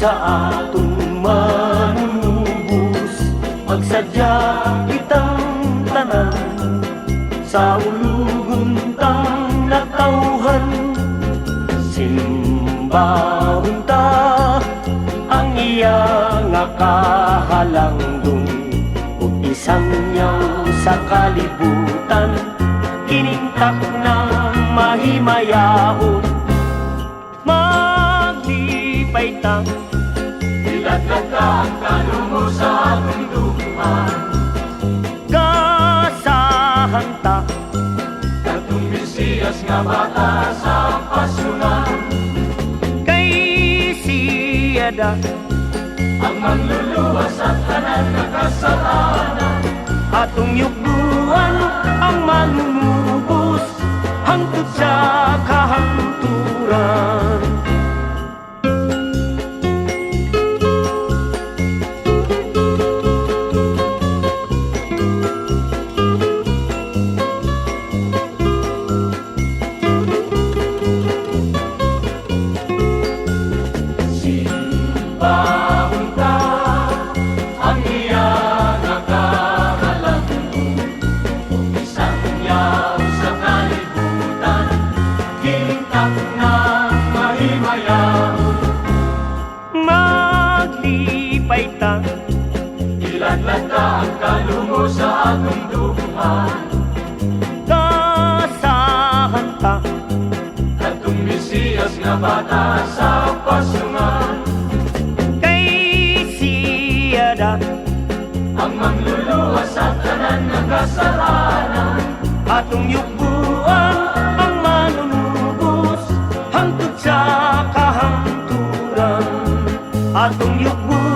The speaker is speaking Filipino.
sa atong manunubos. Magsadya kitang tanan sa uluguntang natauhan. Simbahon ta ang iya nga kahalangdong, ug isang nyaw sa kalibutan, kiningtak na mahimayaon. Maglipay ta, Iladlad ka ang kalungo sa atong duguhan. kasahan ta, Katong Mesiyas nga bata sa pasungan. kay siyada Ang manluluwas at tanan na kasalanan. atong yugduan ang manunubos hangtod sa kahanturan. Simbahon ta ang iya nga kahalangdong, ug isang nyaw sa kalibutan, kiningtak na mahimayaon. Maglipay ta, Iladlad ka ang kalungo sa atong duguhan. kasahan ta, Katong Mesiyas nga bata sa pasungan. kay siyada Ang mangluluwas at tanan ng kasalanan. atong yugduan ang manunubos hangtod sa kahanturan. Atong yugduan